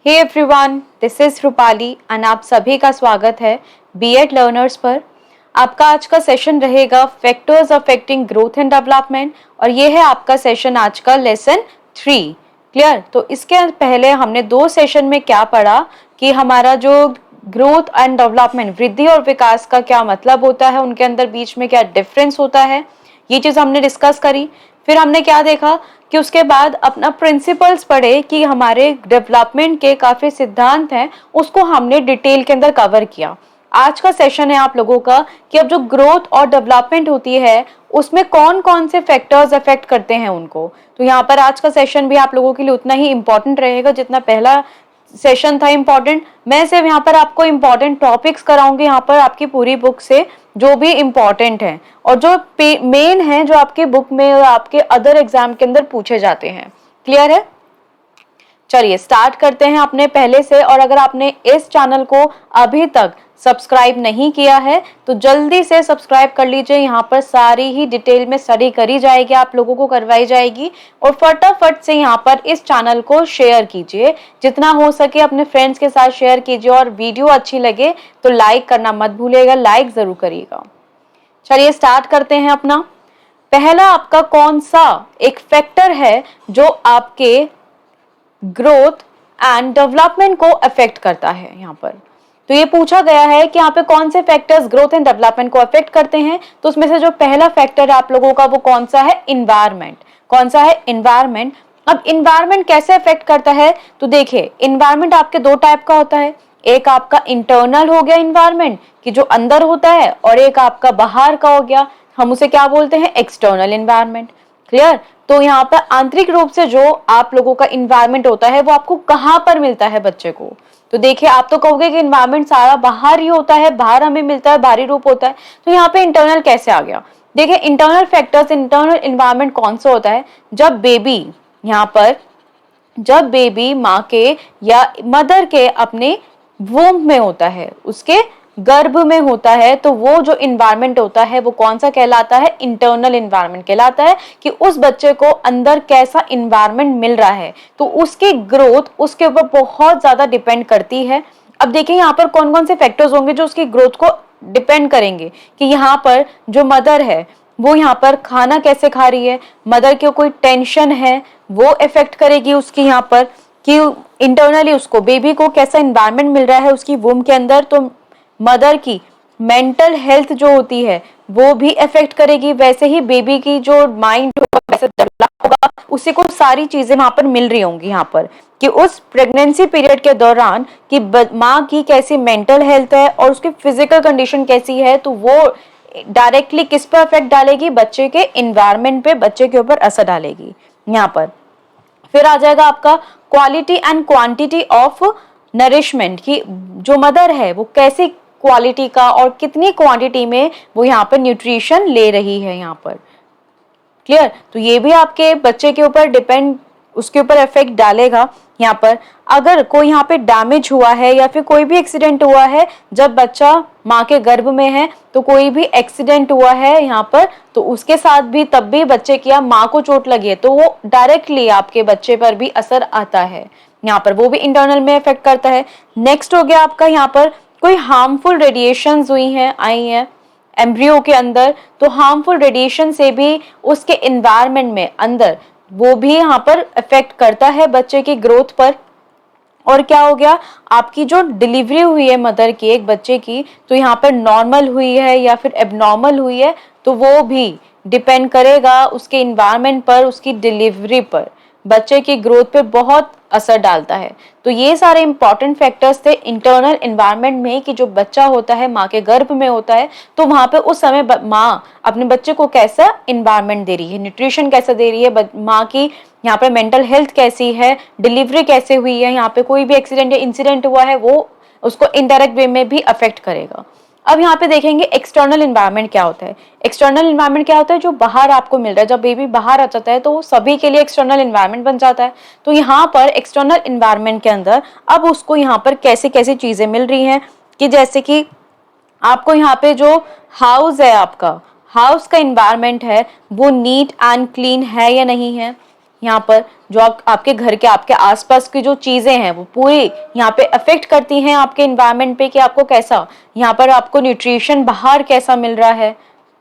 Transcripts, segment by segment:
Hey everyone, this is Rupali and आप सभी का स्वागत है बीएड लर्नर्स पर। आपका आज का सेशन रहेगा factors affecting growth and development और ये है आपका सेशन आज का लेसन 3। क्लियर? तो इसके पहले हमने 2 सेशन में क्या पढ़ा कि हमारा जो ग्रोथ एंड डेवलपमेंट, वृद्धि और विकास का क्या मतलब होता है, उनके अंदर बीच में क्या डिफरेंस होता है, ये चीज हमने डिस्कस करी। फिर हमने क्या देखा कि उसके बाद अपना प्रिंसिपल्स पढ़े कि हमारे डेवलपमेंट के काफी सिद्धांत हैं, उसको हमने डिटेल के अंदर कवर किया। आज का सेशन है आप लोगों का कि अब जो ग्रोथ और डेवलपमेंट होती है उसमें कौन कौन से फैक्टर्स अफेक्ट करते हैं उनको। तो यहाँ पर आज का सेशन भी आप लोगों के लिए उतना ही इंपॉर्टेंट रहेगा जितना पहला सेशन था इम्पॉर्टेंट। मैं सिर्फ यहाँ पर आपको इम्पॉर्टेंट टॉपिक्स कराऊंगी यहाँ पर आपकी पूरी बुक से, जो भी इम्पॉर्टेंट है और जो मेन है, जो आपके बुक में और आपके अदर एग्जाम के अंदर पूछे जाते हैं। क्लियर है? चलिए स्टार्ट करते हैं अपने पहले से। और अगर आपने इस चैनल को अभी तक सब्सक्राइब नहीं किया है तो जल्दी से सब्सक्राइब कर लीजिए। यहाँ पर सारी ही डिटेल में स्टडी करी जाएगी, आप लोगों को करवाई जाएगी। और फटाफट से यहाँ पर इस चैनल को शेयर कीजिए, जितना हो सके अपने फ्रेंड्स के साथ शेयर कीजिए। और वीडियो अच्छी लगे तो लाइक करना मत भूलिएगा, लाइक जरूर करिएगा। चलिए स्टार्ट करते हैं अपना। पहला आपका कौन सा एक फैक्टर है जो आपके ग्रोथ एंड डेवलपमेंट को अफेक्ट करता है। यहाँ पर तो ये पूछा गया है कि यहाँ पे कौन से फैक्टर्स ग्रोथ एंड डेवलपमेंट को अफेक्ट करते हैं। तो उसमें से जो पहला फैक्टर है आप लोगों का वो कौन सा है? इन्वायरमेंट। कौन सा है? इन्वायरमेंट। अब इन्वायरमेंट कैसे अफेक्ट करता है तो देखिए, इन्वायरमेंट आपके 2 टाइप का होता है। एक आपका इंटरनल हो गया इन्वायरमेंट कि जो अंदर होता है, और एक आपका बाहर का हो गया, हम उसे क्या बोलते हैं? External environment. क्लियर? तो यहाँ पर आंतरिक रूप से जो आप लोगों का इन्वायरमेंट होता है वो आपको कहाँ पर मिलता है बच्चे को? तो देखिए, आप तो कहोगे कि इन्वायरमेंट सारा बाहर ही होता है, बाहर हमें मिलता है, बाहरी रूप होता है। तो यहाँ पे इंटरनल कैसे आ गया? देखिए, इंटरनल फैक्टर्स, इंटरनल इन्वायरमेंट कौन सा होता है? जब बेबी, यहाँ पर जब बेबी माँ के या मदर के अपने वूम्ब में होता है, उसके गर्भ में होता है, तो वो जो इन्वायरमेंट होता है वो कौन सा कहलाता है? इंटरनल इन्वायरमेंट कहलाता है कि उस बच्चे को अंदर कैसा इन्वायरमेंट मिल रहा है, तो उसकी ग्रोथ उसके ऊपर बहुत ज्यादा डिपेंड करती है। अब देखिए यहाँ पर कौन कौन से फैक्टर्स होंगे जो उसकी ग्रोथ को डिपेंड करेंगे कि यहाँ पर जो मदर है वो यहाँ पर खाना कैसे खा रही है, मदर की कोई टेंशन है वो इफेक्ट करेगी उसकी यहाँ पर, कि इंटरनली उसको बेबी को कैसा इन्वायरमेंट मिल रहा है उसकी वूम्ब के अंदर। तो मदर की मेंटल हेल्थ जो होती है वो भी इफेक्ट करेगी। वैसे ही बेबी की जो माइंड होगा वैसे डेवलप होगा, उसी को सारी चीजें वहां पर मिल रही होंगी यहाँ पर कि उस प्रेगनेंसी पीरियड के दौरान कि माँ की कैसी मेंटल हेल्थ है और उसकी फिजिकल कंडीशन कैसी है, तो वो डायरेक्टली किस पर इफेक्ट डालेगी? बच्चे के इन्वायरमेंट पे, बच्चे के ऊपर असर डालेगी यहाँ पर। फिर आ जाएगा आपका quality and quantity of nourishment, की जो मदर है वो कैसी क्वालिटी का और कितनी क्वांटिटी में वो यहाँ पर न्यूट्रिशन ले रही है यहाँ पर। क्लियर? तो ये भी आपके बच्चे के ऊपर डिपेंड, उसके ऊपर इफेक्ट डालेगा यहाँ पर। अगर कोई यहाँ पे डैमेज हुआ है या फिर कोई भी एक्सीडेंट हुआ है जब बच्चा माँ के गर्भ में है, तो कोई भी एक्सीडेंट हुआ है यहाँ पर, तो उसके साथ भी तब भी बच्चे की या माँ को चोट लगी है तो वो डायरेक्टली आपके बच्चे पर भी असर आता है यहाँ पर, वो भी इंटरनल में इफेक्ट करता है। नेक्स्ट हो गया आपका यहाँ पर कोई हार्मफुल रेडिएशंस हुई हैं, आई हैं एम्ब्रियो के अंदर, तो हार्मफुल रेडिएशन से भी उसके इन्वायरमेंट में अंदर वो भी यहाँ पर इफेक्ट करता है बच्चे की ग्रोथ पर। और क्या हो गया, आपकी जो डिलीवरी हुई है मदर की एक बच्चे की, तो यहाँ पर नॉर्मल हुई है या फिर एबनॉर्मल हुई है, तो वो भी डिपेंड करेगा उसके इन्वायरमेंट पर, उसकी डिलीवरी पर, बच्चे की ग्रोथ पे बहुत असर डालता है। तो ये सारे इंपॉर्टेंट फैक्टर्स थे इंटरनल इन्वायरमेंट में कि जो बच्चा होता है माँ के गर्भ में होता है, तो वहां पे उस समय माँ अपने बच्चे को कैसा इन्वायरमेंट दे रही है, न्यूट्रिशन कैसा दे रही है, माँ की यहाँ पे मेंटल हेल्थ कैसी है, डिलीवरी कैसे हुई है, यहाँ पे कोई भी एक्सीडेंट या इंसिडेंट हुआ है वो उसको इनडायरेक्ट वे में भी अफेक्ट करेगा। अब यहाँ पे देखेंगे एक्सटर्नल इन्वायरमेंट क्या होता है। एक्सटर्नल इन्वायरमेंट क्या होता है? जो बाहर आपको मिल रहा है, जब बेबी बाहर आ जाता है तो सभी के लिए एक्सटर्नल इन्वायरमेंट बन जाता है। तो यहाँ पर एक्सटर्नल इन्वायरमेंट के अंदर अब उसको यहाँ पर कैसी कैसी चीजें मिल रही हैं कि जैसे कि आपको यहाँ पे जो हाउस है, आपका हाउस का इन्वायरमेंट है वो नीट एंड क्लीन है या नहीं है, यहाँ पर जो आपके घर के आपके आसपास की जो चीजें हैं वो पूरी यहाँ पे अफेक्ट करती हैं आपके इन्वायरमेंट पे कि आपको कैसा, यहाँ पर आपको न्यूट्रिशन बाहर कैसा मिल रहा है,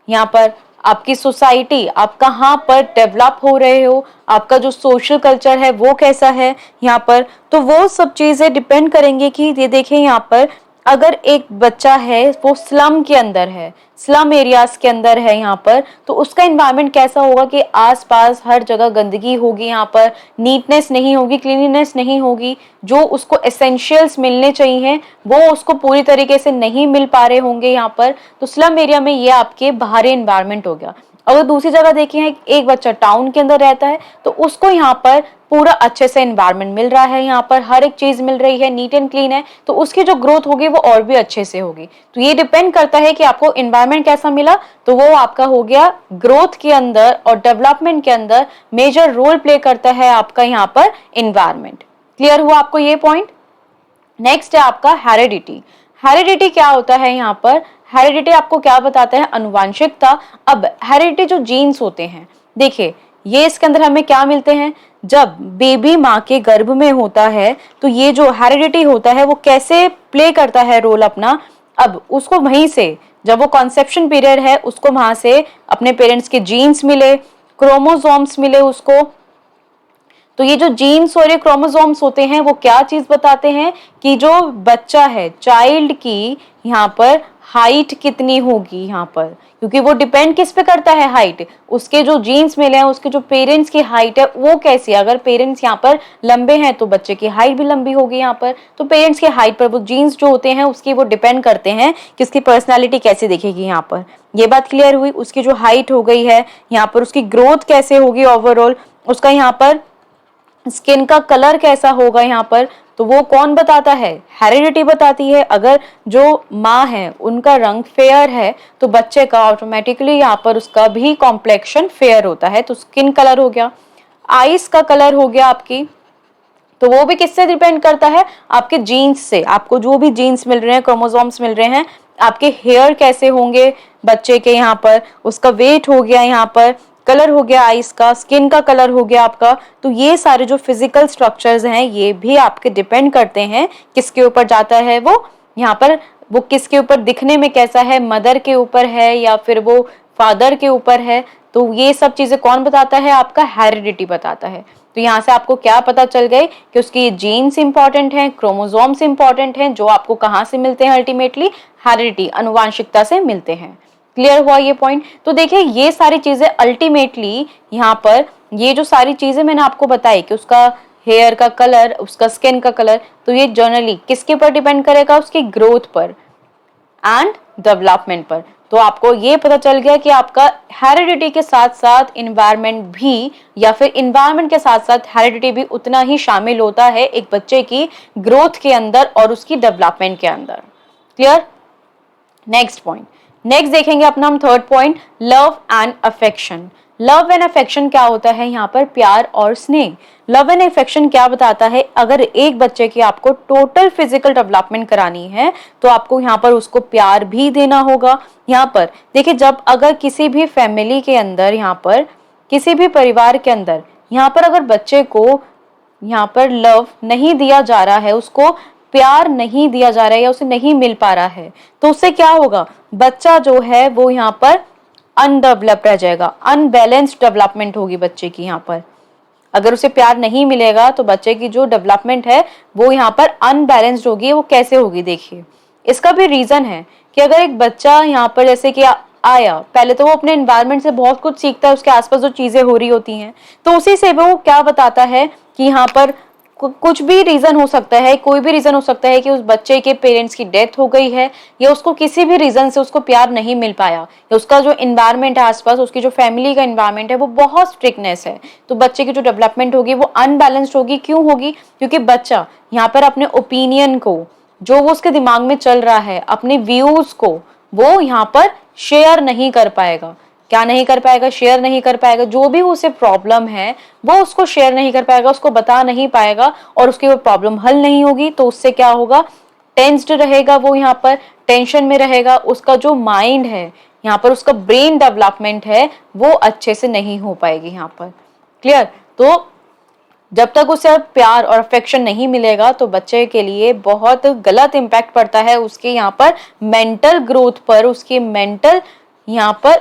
यहाँ पर आपकी सोसाइटी, आप कहाँ पर डेवलप हो रहे हो, आपका जो सोशल कल्चर है वो कैसा है यहाँ पर। तो वो सब चीजें डिपेंड करेंगे कि ये देखिए यहाँ पर अगर एक बच्चा है वो स्लम के अंदर है, स्लम एरियाज के अंदर है यहाँ पर, तो उसका इन्वायरमेंट कैसा होगा कि आसपास हर जगह गंदगी होगी, यहाँ पर नीटनेस नहीं होगी, क्लीनिनेस नहीं होगी, जो उसको एसेंशियल्स मिलने चाहिए वो उसको पूरी तरीके से नहीं मिल पा रहे होंगे यहाँ पर। तो स्लम एरिया में ये आपके बाहरी इन्वायरमेंट हो गया। अगर दूसरी जगह देखिए एक बच्चा टाउन के अंदर रहता है तो उसको यहाँ पर पूरा अच्छे से एनवायरनमेंट मिल रहा है, यहाँ पर हर एक चीज मिल रही है, नीट एंड क्लीन है, तो उसकी जो ग्रोथ होगी वो और भी अच्छे से होगी। तो ये डिपेंड करता है कि आपको एनवायरनमेंट कैसा मिला, तो वो आपका हो गया ग्रोथ के अंदर और डेवलपमेंट के अंदर मेजर रोल प्ले करता है आपका यहाँ पर एनवायरनमेंट। क्लियर हुआ आपको ये पॉइंट। नेक्स्ट है आपका हेरिडिटी। हेरिडिटी क्या होता है यहाँ पर, हेरिडिटी आपको क्या बताता है, अनुवांशिकता। अब हेरिडिटी जो जीन्स होते हैं, देखिए ये इसके अंदर हमें क्या मिलते हैं, जब बेबी माँ के गर्भ में होता है तो ये जो हेरिडिटी होता है वो कैसे प्ले करता है रोल अपना। अब उसको वहीं से जब वो कॉन्सेप्शन पीरियड है उसको वहां से अपने पेरेंट्स के जीन्स मिले, क्रोमोसोम्स मिले उसको। तो ये जो जीन्स और ये क्रोमोसोम्स होते हैं वो क्या चीज बताते हैं कि जो बच्चा है, चाइल्ड की यहाँ पर हाइट कितनी होगी यहाँ पर, क्योंकि वो डिपेंड किस पे करता है, हाइट। उसके जो जीन्स मिले हैं, उसके जो पेरेंट्स की हाइट है वो कैसी है। अगर पेरेंट्स यहाँ पर लंबे हैं तो बच्चे की हाइट भी लंबी होगी यहाँ पर। तो पेरेंट्स की हाइट पर वो जीन्स जो होते हैं उसकी वो डिपेंड करते हैं कि उसकी पर्सनैलिटी कैसी दिखेगी यहाँ पर। ये बात क्लियर हुई। उसकी जो हाइट हो गई है यहाँ पर, उसकी ग्रोथ कैसे होगी ओवरऑल, उसका यहाँ पर स्किन का कलर कैसा होगा यहाँ पर, तो वो कौन बताता है, हेरिडिटी बताती है। अगर जो माँ है उनका रंग फेयर है तो बच्चे का ऑटोमेटिकली यहाँ पर उसका भी कॉम्प्लेक्शन फेयर होता है, तो स्किन कलर हो गया। आईज का कलर हो गया आपकी, तो वो भी किससे डिपेंड करता है, आपके जीन्स से। आपको जो भी जीन्स मिल रहे हैं, क्रोमोसोम्स मिल रहे हैं, आपके हेयर कैसे होंगे बच्चे के यहाँ पर, उसका वेट हो गया, यहाँ पर कलर हो गया आईज का, स्किन का कलर हो गया आपका। तो ये सारे जो फिजिकल स्ट्रक्चर्स हैं ये भी आपके डिपेंड करते हैं किसके ऊपर जाता है वो यहाँ पर, वो किसके ऊपर दिखने में कैसा है, मदर के ऊपर है या फिर वो फादर के ऊपर है। तो ये सब चीजें कौन बताता है, आपका हेरिडिटी बताता है। तो यहाँ से आपको क्या पता चल गई कि उसकी जीन्स इंपॉर्टेंट हैं, क्रोमोसोम्स इंपॉर्टेंट हैं, जो आपको कहाँ से मिलते हैं, अल्टीमेटली हेरिडिटी, अनुवांशिकता से मिलते हैं। क्लियर हुआ ये पॉइंट। तो देखिए ये सारी चीजें अल्टीमेटली यहाँ पर, ये जो सारी चीजें मैंने आपको बताई कि उसका हेयर का कलर, उसका स्किन का कलर, तो ये जनरली किसके ऊपर डिपेंड करेगा, उसकी ग्रोथ पर एंड डेवलपमेंट पर। तो आपको ये पता चल गया कि आपका हेरिडिटी के साथ साथ इन्वायरमेंट भी, या फिर इन्वायरमेंट के साथ साथ हेरिडिटी भी उतना ही शामिल होता है एक बच्चे की ग्रोथ के अंदर और उसकी डेवलपमेंट के अंदर। क्लियर। नेक्स्ट पॉइंट, नेक्स्ट देखेंगे अपना हम third point, love and affection. Love and affection क्या होता है यहाँ पर, प्यार और स्नेह। लव एंड अफेक्शन क्या बताता है, अगर एक बच्चे की आपको टोटल फिजिकल डेवलपमेंट करानी है तो आपको यहाँ पर उसको प्यार भी देना होगा। यहाँ पर देखिए, जब अगर किसी भी फैमिली के अंदर, यहाँ पर किसी भी परिवार के अंदर, यहाँ पर अगर बच्चे को यहाँ पर लव नहीं दिया जा रहा है, उसको प्यार नहीं दिया जा रहा है या उसे नहीं मिल पा रहा है, तो उससे क्या होगा, बच्चा जो है वो यहाँ पर अनडेवलप रह जाएगा, अनबैलेंस्ड डेवलपमेंट होगी बच्चे की। यहाँ पर अगर उसे प्यार नहीं मिलेगा तो बच्चे की जो डेवलपमेंट है वो यहाँ पर अनबैलेंस्ड होगी। वो कैसे होगी, देखिए इसका भी रीजन है कि अगर एक बच्चा यहाँ पर जैसे कि आया, पहले तो वो अपने एनवायरनमेंट से बहुत कुछ सीखता है, उसके आसपास जो चीजें हो रही होती हैं, तो उसी से वो क्या बताता है कि यहाँ पर कुछ भी रीजन हो सकता है, कोई भी रीजन हो सकता है कि उस बच्चे के पेरेंट्स की डेथ हो गई है या उसको किसी भी रीजन से उसको प्यार नहीं मिल पाया, या उसका जो एनवायरनमेंट है आसपास, उसकी जो फैमिली का एनवायरनमेंट है वो बहुत स्ट्रिक्टनेस है, तो बच्चे की जो डेवलपमेंट होगी वो अनबैलेंस्ड होगी। क्यों होगी, क्योंकि बच्चा यहाँ पर अपने ओपिनियन को, जो वो उसके दिमाग में चल रहा है, अपने व्यूज को वो यहाँ पर शेयर नहीं कर पाएगा। क्या नहीं कर पाएगा, शेयर नहीं कर पाएगा। जो भी उसे प्रॉब्लम है वो उसको शेयर नहीं कर पाएगा, उसको बता नहीं पाएगा और उसकी वो प्रॉब्लम हल नहीं होगी। तो उससे क्या होगा, टेंस्ड रहेगा, वो यहाँ पर टेंशन में रहेगा, उसका जो माइंड है यहाँ पर, उसका ब्रेन डेवलपमेंट है वो अच्छे से नहीं हो पाएगी यहाँ पर। क्लियर। तो जब तक उसे प्यार और अफेक्शन नहीं मिलेगा तो बच्चे के लिए बहुत गलत इम्पैक्ट पड़ता है उसके यहाँ पर मेंटल ग्रोथ पर, उसके मेंटल यहाँ पर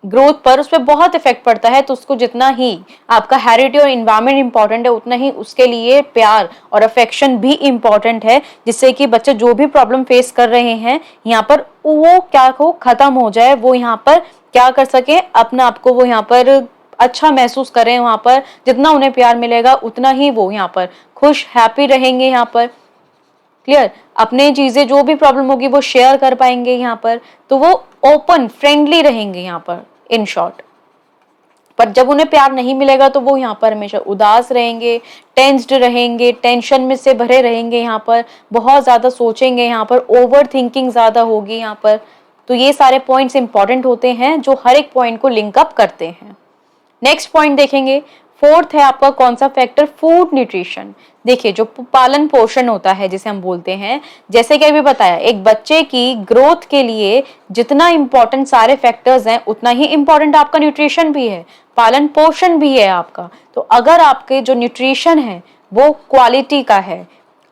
ग्रोथ पर उस पर बहुत इफेक्ट पड़ता है। तो उसको जितना ही आपका हेरिडिटी और इन्वायरमेंट इंपॉर्टेंट है उतना ही उसके लिए प्यार और अफेक्शन भी इंपॉर्टेंट है, जिससे कि बच्चे जो भी प्रॉब्लम फेस कर रहे हैं यहाँ पर वो क्या हो खत्म हो जाए, वो यहाँ पर क्या कर सके, अपना आपको वो यहाँ पर अच्छा महसूस करें। वहां पर जितना उन्हें प्यार मिलेगा उतना ही वो यहाँ पर खुश हैप्पी रहेंगे यहाँ पर। क्लियर? अपने चीजें जो भी प्रॉब्लम होगी वो शेयर कर पाएंगे यहाँ पर, तो वो ओपन फ्रेंडली रहेंगे यहाँ पर इन शॉर्ट। पर जब उन्हें प्यार नहीं मिलेगा तो वो यहाँ पर हमेशा उदास रहेंगे, टेंस्ड रहेंगे, टेंशन में से भरे रहेंगे यहाँ पर, बहुत ज्यादा सोचेंगे यहाँ पर, ओवर थिंकिंग ज्यादा होगी यहाँ पर। तो ये सारे पॉइंट्स इंपॉर्टेंट होते हैं जो हर एक पॉइंट को लिंक अप करते हैं। नेक्स्ट पॉइंट देखेंगे, फोर्थ है आपका कौन सा फैक्टर, फूड न्यूट्रिशन। देखिए जो पालन पोषण होता है जिसे हम बोलते हैं, जैसे कि अभी बताया एक बच्चे की ग्रोथ के लिए जितना इंपॉर्टेंट सारे फैक्टर्स हैं उतना ही इंपॉर्टेंट आपका न्यूट्रिशन भी है, पालन पोषण भी है आपका। तो अगर आपके जो न्यूट्रिशन है वो क्वालिटी का है,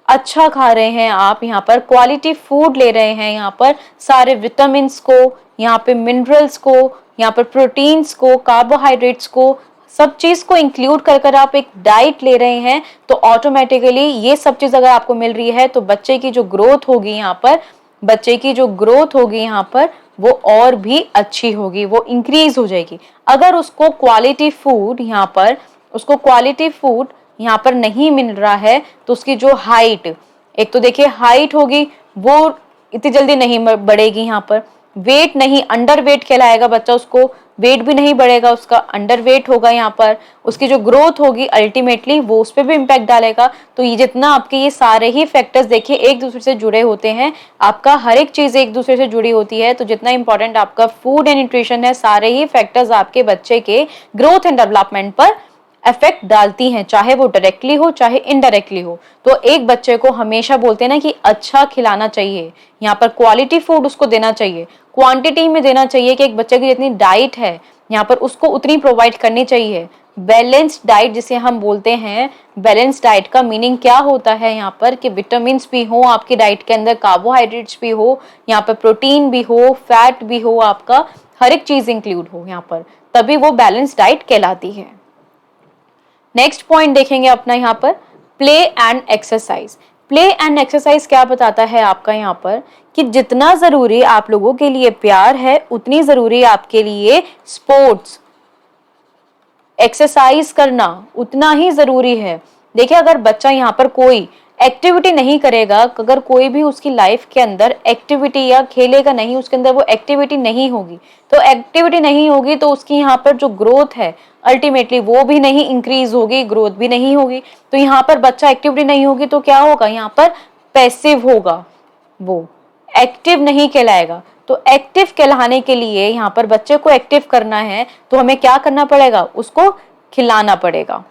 अच्छा खा रहे हैं आप, यहाँ पर क्वालिटी फूड ले रहे हैं, यहाँ पर सारे विटामिन को, यहाँ पे मिनरल्स को, यहाँ पर प्रोटीन्स को, कार्बोहाइड्रेट्स को, सब चीज को इंक्लूड कर कर आप एक डाइट ले रहे हैं, तो ऑटोमेटिकली ये सब चीज अगर आपको मिल रही है तो बच्चे की जो ग्रोथ होगी यहाँ पर, बच्चे की जो ग्रोथ होगी यहाँ पर वो और भी अच्छी होगी, वो इंक्रीज हो जाएगी। अगर उसको क्वालिटी फूड यहाँ पर, उसको क्वालिटी फूड यहाँ पर नहीं मिल रहा है तो उसकी जो हाइट, एक तो देखिए हाइट होगी वो इतनी जल्दी नहीं बढ़ेगी, यहाँ पर वेट नहीं, अंडर वेट कहलाएगा बच्चा, उसको वेट भी नहीं बढ़ेगा, उसका अंडर वेट होगा यहाँ पर, उसकी जो ग्रोथ होगी अल्टीमेटली वो उस पर भी इम्पैक्ट डालेगा। तो ये जितना आपके ये सारे ही फैक्टर्स देखिए एक दूसरे से जुड़े होते हैं, आपका हर एक चीज एक दूसरे से जुड़ी होती है। तो जितना इंपॉर्टेंट आपका फूड एंड न्यूट्रिशन है, सारे ही फैक्टर्स आपके बच्चे के ग्रोथ एंड डेवलपमेंट पर इफेक्ट डालती हैं, चाहे वो डायरेक्टली हो चाहे इनडायरेक्टली हो। तो एक बच्चे को हमेशा बोलते हैं ना कि अच्छा खिलाना चाहिए, यहाँ पर क्वालिटी फूड उसको देना चाहिए, क्वांटिटी में देना चाहिए कि एक बच्चे की जितनी डाइट है यहाँ पर उसको उतनी प्रोवाइड करनी चाहिए। बैलेंस्ड डाइट जिसे हम बोलते हैं, बैलेंस डाइट का मीनिंग क्या होता है यहाँ पर कि विटामिन भी हो आपकी डाइट के अंदर, कार्बोहाइड्रेट्स भी हो, यहाँ पर प्रोटीन भी हो, फैट भी हो, आपका हर एक चीज इंक्लूड हो यहाँ पर, तभी वो बैलेंस डाइट कहलाती है। नेक्स्ट पॉइंट देखेंगे अपना यहाँ पर, play and exercise. Play and exercise क्या बताता है आपका यहाँ पर कि जितना जरूरी आप लोगों के लिए प्यार है उतनी जरूरी आपके लिए स्पोर्ट्स, एक्सरसाइज करना उतना ही जरूरी है। देखिए अगर बच्चा यहाँ पर कोई एक्टिविटी नहीं करेगा, अगर कोई भी उसकी लाइफ के अंदर एक्टिविटी या खेलेगा नहीं, उसके अंदर वो एक्टिविटी नहीं होगी, तो एक्टिविटी नहीं होगी तो उसकी यहाँ पर जो ग्रोथ है अल्टीमेटली वो भी नहीं इंक्रीज होगी, ग्रोथ भी नहीं होगी। तो यहाँ पर बच्चा एक्टिविटी नहीं होगी तो क्या होगा, यहाँ पर पैसिव होगा, वो एक्टिव नहीं कहलाएगा। तो एक्टिव कहलाने के लिए यहाँ पर बच्चे को एक्टिव करना है तो हमें क्या करना पड़ेगा, उसको खिलाना पड़ेगा।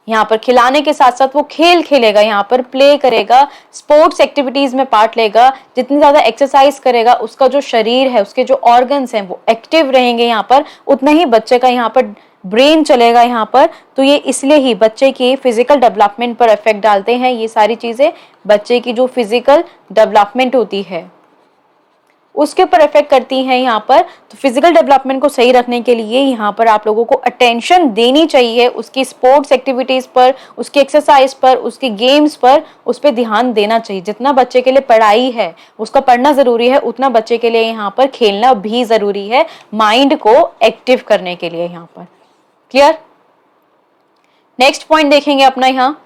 यहाँ पर खिलाने के साथ साथ वो खेल खेलेगा, यहाँ पर प्ले करेगा, स्पोर्ट्स एक्टिविटीज में पार्ट लेगा, जितनी ज्यादा एक्सरसाइज करेगा उसका जो शरीर है, उसके जो ऑर्गन्स हैं वो एक्टिव रहेंगे यहाँ पर, उतना ही बच्चे का यहाँ पर ब्रेन चलेगा यहाँ पर। तो ये इसलिए ही बच्चे की फिजिकल डेवलपमेंट पर इफेक्ट डालते हैं ये सारी चीजें, बच्चे की जो फिजिकल डेवलपमेंट होती है उसके ऊपर इफेक्ट करती हैं यहाँ पर। तो फिजिकल डेवलपमेंट को सही रखने के लिए यहाँ पर आप लोगों को अटेंशन देनी चाहिए, उसकी स्पोर्ट्स एक्टिविटीज पर, उसकी एक्सरसाइज पर, उसकी गेम्स पर, उस पर ध्यान देना चाहिए। जितना बच्चे के लिए पढ़ाई है उसका पढ़ना जरूरी है, उतना बच्चे के लिए यहाँ पर खेलना भी जरूरी है, माइंड को एक्टिव करने के लिए यहाँ पर। क्लियर? नेक्स्ट पॉइंट देखेंगे अपना यहाँ,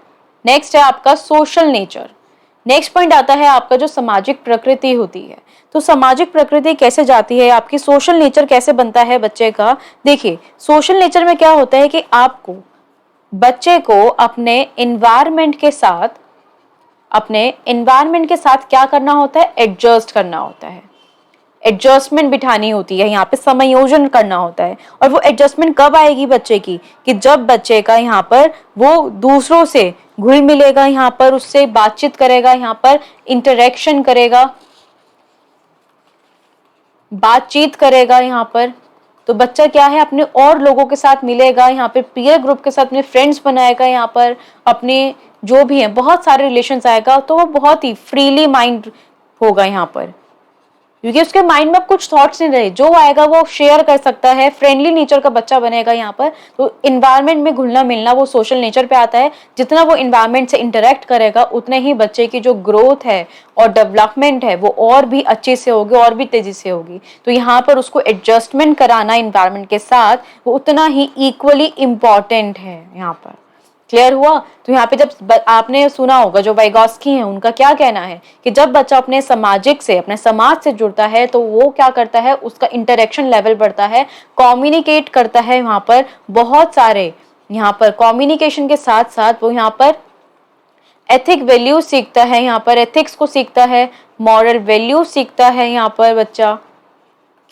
नेक्स्ट है आपका सोशल नेचर। नेक्स्ट पॉइंट आता है आपका जो सामाजिक प्रकृति होती है। तो सामाजिक प्रकृति कैसे जाती है, आपकी सोशल नेचर कैसे बनता है बच्चे का। देखिए सोशल नेचर में क्या होता है कि आपको बच्चे को अपने एनवायरनमेंट के साथ क्या करना होता है, एडजस्ट करना होता है, एडजस्टमेंट बिठानी होती है, यहाँ पे समायोजन करना होता है। और वो एडजस्टमेंट कब आएगी बच्चे की, कि जब बच्चे का यहाँ पर वो दूसरों से घुल मिलेगा, यहाँ पर उससे बातचीत करेगा, यहाँ पर इंटरेक्शन करेगा, बातचीत करेगा यहाँ पर, तो बच्चा क्या है, अपने और लोगों के साथ मिलेगा, यहाँ पे पीयर ग्रुप के साथ अपने फ्रेंड्स बनाएगा, यहाँ पर अपने जो भी है बहुत सारे रिलेशंस आएगा, तो वो बहुत ही फ्रीली माइंड होगा यहाँ पर, क्योंकि उसके माइंड में कुछ थॉट्स नहीं रहे, जो आएगा वो शेयर कर सकता है, फ्रेंडली नेचर का बच्चा बनेगा यहाँ पर। तो इन्वायरमेंट में घुलना मिलना वो सोशल नेचर पे आता है, जितना वो इन्वायरमेंट से इंटरेक्ट करेगा उतने ही बच्चे की जो ग्रोथ है और डेवलपमेंट है वो और भी अच्छे से होगी, और भी तेजी से होगी। तो यहाँ पर उसको एडजस्टमेंट कराना इन्वायरमेंट के साथ वो उतना ही इक्वली इम्पॉर्टेंट है यहाँ पर। क्लियर हुआ? तो यहाँ पे जब आपने सुना होगा जो वाइगोस्की हैं उनका क्या कहना है कि जब बच्चा अपने सामाजिक से, अपने समाज से जुड़ता है तो वो क्या करता है, उसका इंटरेक्शन लेवल बढ़ता है, कम्युनिकेट करता है, वहां पर बहुत सारे, यहाँ पर कम्युनिकेशन के साथ साथ वो यहाँ पर एथिक वैल्यूज सीखता है, यहाँ पर एथिक्स को सीखता है, मॉरल वैल्यूज सीखता है यहाँ पर बच्चा,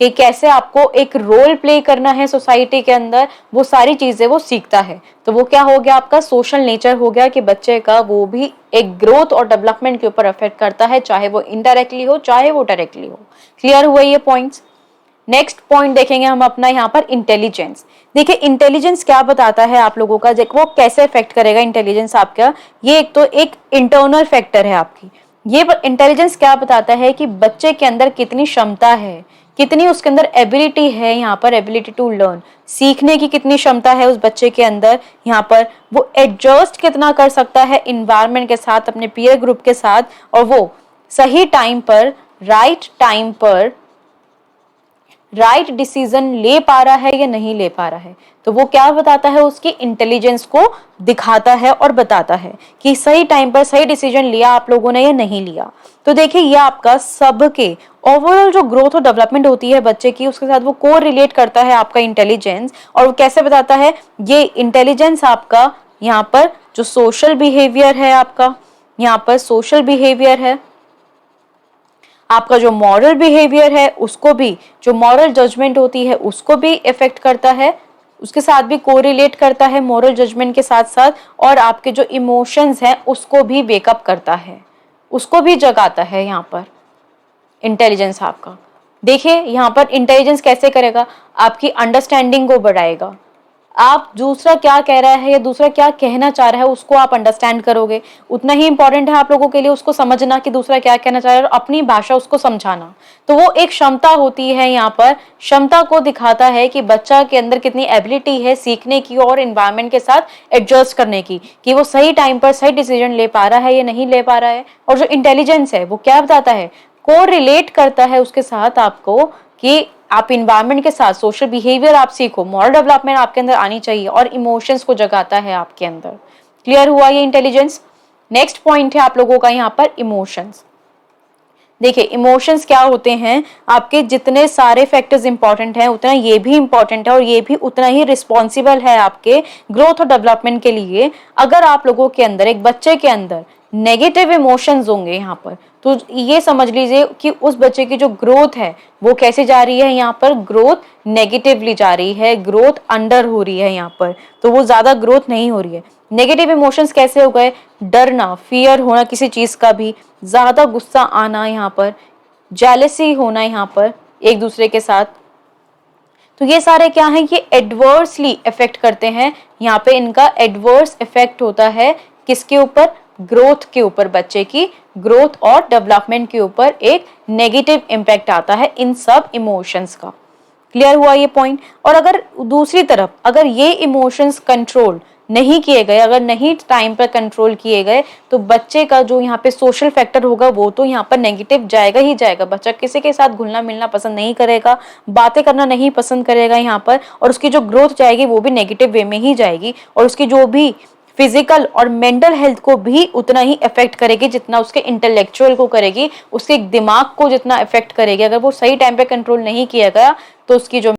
कि कैसे आपको एक रोल प्ले करना है सोसाइटी के अंदर, वो सारी चीजें वो सीखता है। तो वो क्या हो गया, आपका सोशल नेचर हो गया कि बच्चे का वो भी एक ग्रोथ और डेवलपमेंट के ऊपर अफेक्ट करता है, चाहे वो इनडायरेक्टली हो चाहे वो डायरेक्टली हो। क्लियर हुआ ये पॉइंट्स? नेक्स्ट पॉइंट देखेंगे हम अपना यहाँ पर इंटेलिजेंस। देखिए इंटेलिजेंस क्या बताता है आप लोगों का, वो कैसे इफेक्ट करेगा इंटेलिजेंस आपका। ये एक तो एक इंटरनल फैक्टर है आपकी। ये इंटेलिजेंस क्या बताता है कि बच्चे के अंदर कितनी क्षमता है, कितनी उसके अंदर एबिलिटी है, यहाँ पर एबिलिटी टू लर्न, सीखने की कितनी क्षमता है उस बच्चे के अंदर, यहाँ पर वो एडजस्ट कितना कर सकता है इन्वायरमेंट के साथ, अपने पीयर ग्रुप के साथ, और वो सही टाइम पर, राइट टाइम पर राइट डिसीजन ले पा रहा है या नहीं ले पा रहा है। तो वो क्या बताता है, उसकी इंटेलिजेंस को दिखाता है और बताता है कि सही टाइम पर सही डिसीजन लिया आप लोगों ने या नहीं लिया। तो देखिए ये आपका सबके ओवरऑल जो ग्रोथ और डेवलपमेंट होती है बच्चे की, उसके साथ वो को रिलेट करता है आपका इंटेलिजेंस। और वो कैसे बताता है, ये इंटेलिजेंस आपका यहाँ पर जो सोशल बिहेवियर है, आपका यहाँ पर सोशल बिहेवियर है, आपका जो मॉरल बिहेवियर है उसको भी, जो मॉरल जजमेंट होती है उसको भी इफेक्ट करता है, उसके साथ भी कोरिलेट करता है मॉरल जजमेंट के साथ साथ, और आपके जो इमोशंस हैं उसको भी वेकअप करता है, उसको भी जगाता है यहाँ पर इंटेलिजेंस आपका। देखिए यहाँ पर इंटेलिजेंस कैसे करेगा, आपकी अंडरस्टैंडिंग को बढ़ाएगा। आप दूसरा क्या कह रहा है या दूसरा क्या कहना चाह रहा है उसको आप अंडरस्टैंड करोगे। उतना ही इंपॉर्टेंट है आप लोगों के लिए उसको समझना कि दूसरा क्या कहना चाह रहा है और अपनी भाषा उसको समझाना। तो वो एक क्षमता होती है, यहाँ पर क्षमता को दिखाता है कि बच्चा के अंदर कितनी एबिलिटी है सीखने की और इन्वायरमेंट के साथ एडजस्ट करने की, कि वो सही टाइम पर सही डिसीजन ले पा रहा है या नहीं ले पा रहा है। और जो इंटेलिजेंस है वो क्या बताता है, को रिलेट करता है उसके साथ आपको, कि आप इन्वायरमेंट के साथ सोशल बिहेवियर आप सीखो, मॉरल डेवलपमेंट आपके अंदर आनी चाहिए, और इमोशंस को जगाता है आपके अंदर। क्लियर हुआ ये इंटेलिजेंस? नेक्स्ट पॉइंट है आप लोगों का यहाँ पर इमोशंस। देखिए इमोशंस क्या होते हैं, आपके जितने सारे फैक्टर्स इंपॉर्टेंट हैं उतना ये भी इंपॉर्टेंट है, और ये भी उतना ही रिस्पॉन्सिबल है आपके ग्रोथ और डेवलपमेंट के लिए। अगर आप लोगों के अंदर, एक बच्चे के अंदर नेगेटिव इमोशंस होंगे यहाँ पर, तो ये समझ लीजिए कि उस बच्चे की जो ग्रोथ है वो कैसे जा रही है, यहाँ पर ग्रोथ नेगेटिवली जा रही है, ग्रोथ अंडर हो रही है यहाँ पर, तो वो ज्यादा ग्रोथ नहीं हो रही है। नेगेटिव इमोशंस कैसे हो गए, डरना, फियर होना किसी चीज का भी, ज्यादा गुस्सा आना, यहाँ पर जेलसी होना यहाँ पर एक दूसरे के साथ। तो ये सारे क्या हैं, ये एडवर्सली इफेक्ट करते हैं, यहाँ पे इनका एडवर्स इफेक्ट होता है किसके ऊपर, ग्रोथ के ऊपर, बच्चे की ग्रोथ और डेवलपमेंट के ऊपर एक नेगेटिव इम्पैक्ट आता है इन सब इमोशंस का। क्लियर हुआ ये पॉइंट? और अगर दूसरी तरफ अगर ये इमोशंस कंट्रोल नहीं किए गए, अगर नहीं टाइम पर कंट्रोल किए गए, तो बच्चे का जो यहाँ पे सोशल फैक्टर होगा वो तो यहाँ पर नेगेटिव जाएगा ही जाएगा। बच्चा किसी के साथ घुलना मिलना पसंद नहीं करेगा, बातें करना नहीं पसंद करेगा यहाँ पर, और उसकी जो ग्रोथ जाएगी वो भी नेगेटिव वे में ही जाएगी, और उसकी जो भी फिजिकल और मेंटल हेल्थ को भी उतना ही इफेक्ट करेगी जितना उसके इंटेलेक्चुअल को करेगी, उसके दिमाग को जितना इफेक्ट करेगी। अगर वो सही टाइम पे कंट्रोल नहीं किया गया तो उसकी जो